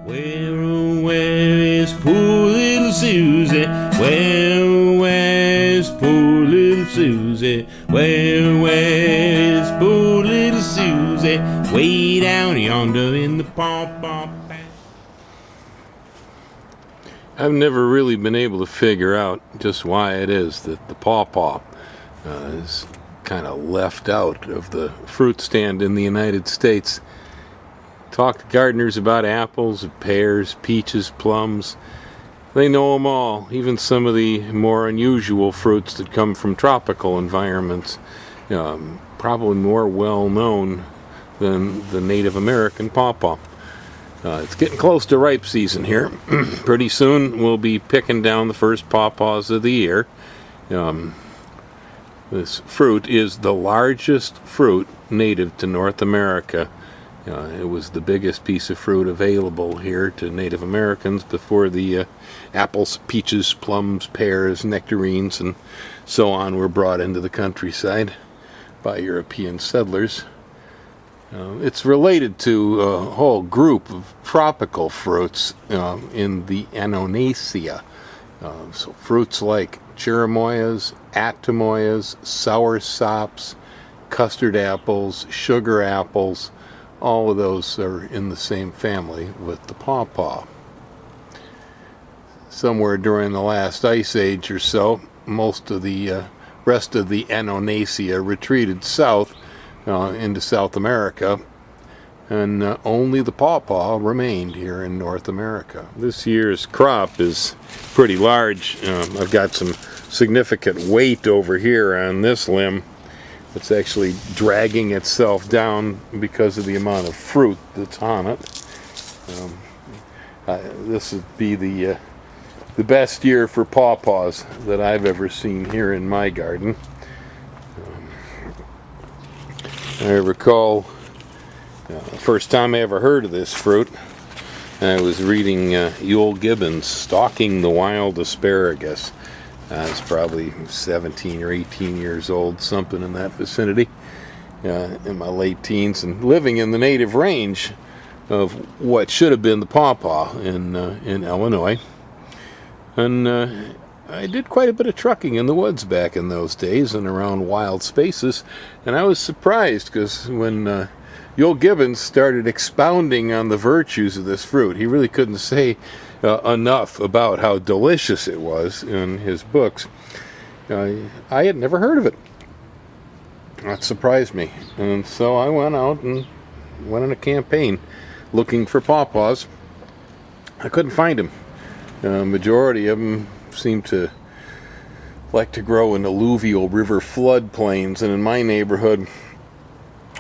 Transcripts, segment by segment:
Where, oh, where is poor little Susie? Where is poor little Susie? Where is poor little Susie? Way down yonder in the pawpaw patch. I've never really been able to figure out just why it is that the pawpaw is kind of left out of the fruit stand in the United States. Talk to gardeners about apples, pears, peaches, plums. They know them all, even some of the more unusual fruits that come from tropical environments. Probably more well known than the Native American pawpaw. It's getting close to ripe season here. Pretty soon we'll be picking down the first pawpaws of the year. This fruit is the largest fruit native to North America. It was the biggest piece of fruit available here to Native Americans before the apples, peaches, plums, pears, nectarines, and so on were brought into the countryside by European settlers. It's related to a whole group of tropical fruits in the Annonacea. So fruits like cherimoyas, atamoyas, soursops, custard apples, sugar apples, all of those are in the same family with the pawpaw. Somewhere during the last ice age or so, most of the rest of the Annonacea retreated south into South America, and only the pawpaw remained here in North America. This year's crop is pretty large. I've got some significant weight over here on this limb. It's actually dragging itself down because of the amount of fruit that's on it. This would be the best year for pawpaws that I've ever seen here in my garden. I recall the first time I ever heard of this fruit, I was reading Yule Gibbon's Stalking the Wild Asparagus. I was probably 17 or 18 years old, something in that vicinity, in my late teens, and living in the native range of what should have been the pawpaw in Illinois. And I did quite a bit of trucking in the woods back in those days and around wild spaces, and I was surprised because when Yule Gibbons started expounding on the virtues of this fruit, he really couldn't say enough about how delicious it was in his books. I had never heard of it. That surprised me, and so I went out and went on a campaign looking for pawpaws. I couldn't find them. Majority of them seem to like to grow in alluvial river floodplains, and in my neighborhood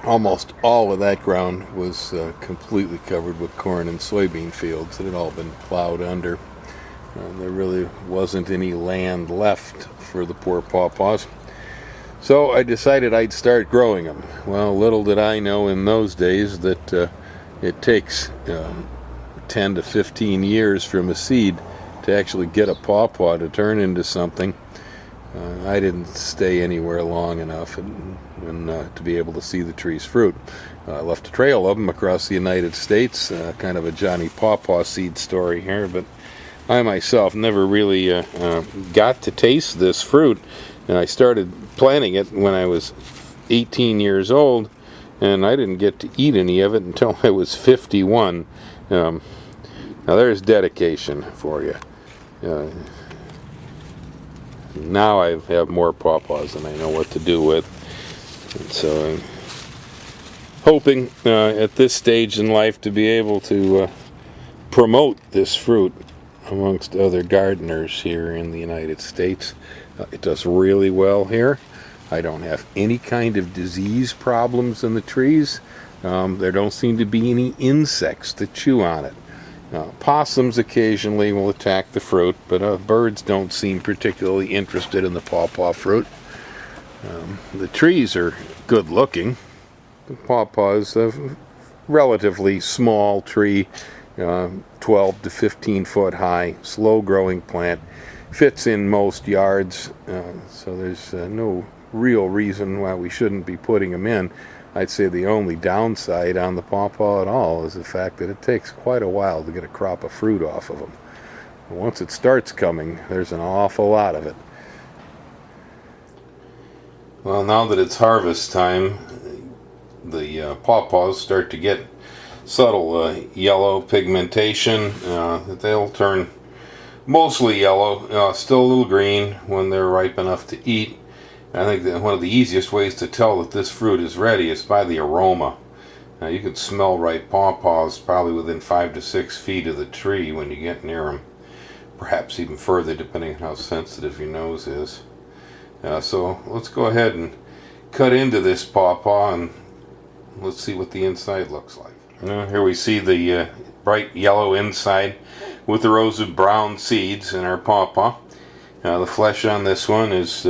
almost all of that ground was completely covered with corn and soybean fields that had all been plowed under. There really wasn't any land left for the poor pawpaws. So I decided I'd start growing them. Well, little did I know in those days that it takes 10 to 15 years from a seed to actually get a pawpaw to turn into something. I didn't stay anywhere long enough to be able to see the tree's fruit. I left a trail of them across the United States, kind of a Johnny Pawpaw seed story here, but I myself never really got to taste this fruit, and I started planting it when I was 18 years old, and I didn't get to eat any of it until I was 51. Now there's dedication for you. Now I have more pawpaws than I know what to do with. And so I'm hoping at this stage in life to be able to promote this fruit amongst other gardeners here in the United States. It does really well here. I don't have any kind of disease problems in the trees. There don't seem to be any insects that chew on it. Possums occasionally will attack the fruit, but birds don't seem particularly interested in the pawpaw fruit. The trees are good looking. The pawpaw is a relatively small tree, 12 to 15 foot high, slow growing plant. Fits in most yards, so there's no real reason why we shouldn't be putting them in. I'd say the only downside on the pawpaw at all is the fact that it takes quite a while to get a crop of fruit off of them. Once it starts coming, there's an awful lot of it. Well, now that it's harvest time, the pawpaws start to get subtle yellow pigmentation. They'll turn mostly yellow, still a little green when they're ripe enough to eat. I think that one of the easiest ways to tell that this fruit is ready is by the aroma. Now, you can smell ripe pawpaws probably within 5 to 6 feet of the tree when you get near them. Perhaps even further, depending on how sensitive your nose is. So let's go ahead and cut into this pawpaw and let's see what the inside looks like. Here we see the bright yellow inside with the rows of brown seeds in our pawpaw. The flesh on this one is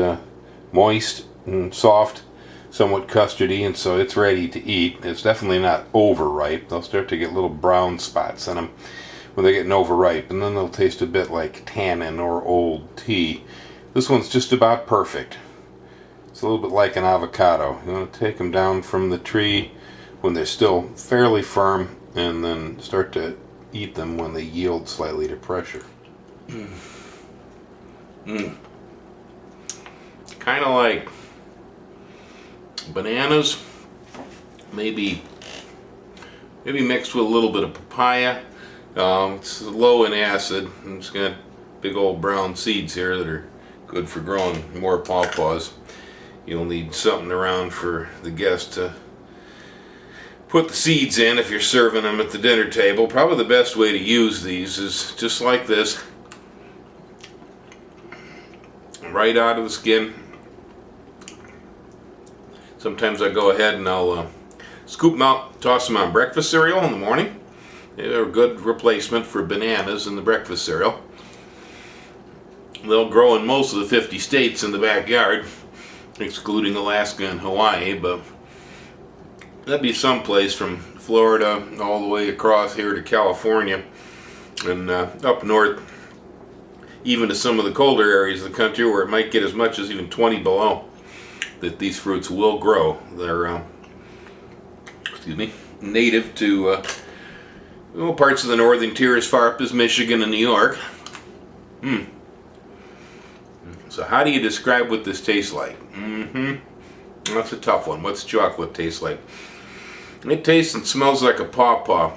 moist and soft, somewhat custardy, and so it's ready to eat. It's definitely not overripe. They'll start to get little brown spots on them when they're getting overripe, and then they'll taste a bit like tannin or old tea. This one's just about perfect. It's a little bit like an avocado. You want to take them down from the tree when they're still fairly firm, and then start to eat them when they yield slightly to pressure. Kind of like bananas, maybe mixed with a little bit of papaya. It's low in acid, and it's got big old brown seeds here that are good for growing more pawpaws. You'll need something around for the guests to put the seeds in if you're serving them at the dinner table. Probably the best way to use these is just like this, right out of the skin. Sometimes I go ahead and I'll scoop them out, toss them on breakfast cereal in the morning. They're a good replacement for bananas in the breakfast cereal. They'll grow in most of the 50 states in the backyard, excluding Alaska and Hawaii, but that'd be someplace from Florida all the way across here to California and up north, even to some of the colder areas of the country where it might get as much as even 20 below, that these fruits will grow. They're native to parts of the northern tier as far up as Michigan and New York. So how do you describe what this tastes like? That's a tough one. What's chocolate taste like? It tastes and smells like a pawpaw.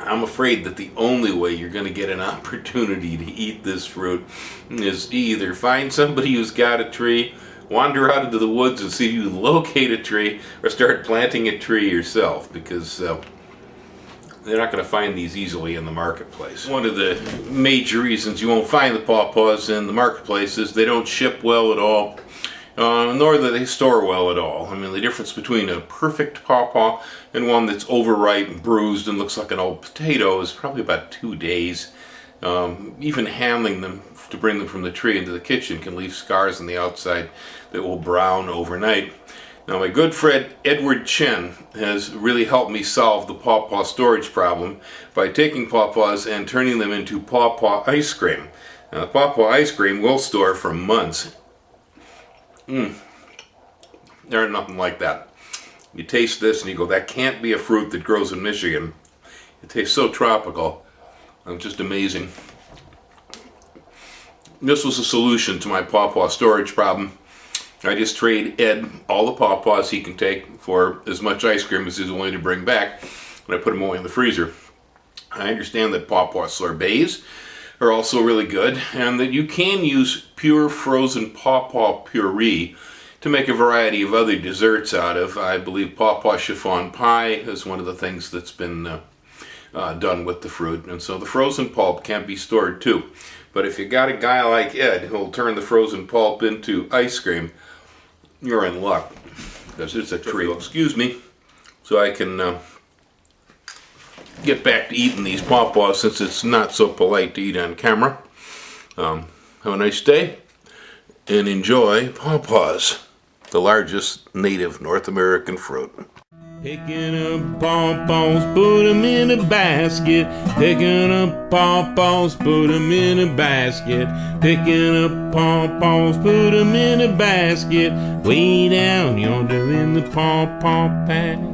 I'm afraid that the only way you're going to get an opportunity to eat this fruit is to either find somebody who's got a tree, wander out into the woods and see if you can locate a tree, or start planting a tree yourself, because they're not going to find these easily in the marketplace. One of the major reasons you won't find the pawpaws in the marketplace is they don't ship well at all, nor do they store well at all. I mean, the difference between a perfect pawpaw and one that's overripe and bruised and looks like an old potato is probably about 2 days. Even handling them to bring them from the tree into the kitchen can leave scars on the outside that will brown overnight. Now, my good friend Edward Chen has really helped me solve the pawpaw storage problem by taking pawpaws and turning them into pawpaw ice cream. Now, pawpaw ice cream will store for months. There's nothing like that. You taste this and you go, that can't be a fruit that grows in Michigan. It tastes so tropical. It's just amazing. This was a solution to my pawpaw storage problem. I just trade Ed all the pawpaws he can take for as much ice cream as he's willing to bring back, and I put them away in the freezer. I understand that pawpaw sorbets are also really good, and that you can use pure frozen pawpaw puree to make a variety of other desserts out of. I believe pawpaw chiffon pie is one of the things that's been done with the fruit, and so the frozen pulp can be stored too. But if you got a guy like Ed who'll turn the frozen pulp into ice cream, you're in luck, because it's a treat. Excuse me, so I can get back to eating these pawpaws, since it's not so polite to eat on camera. Have a nice day, and enjoy pawpaws, the largest native North American fruit. Picking up pawpaws, put 'em in a basket. Picking up pawpaws, put 'em in a basket. Picking up pawpaws, put 'em in a basket. Way down yonder in the pawpaw patch.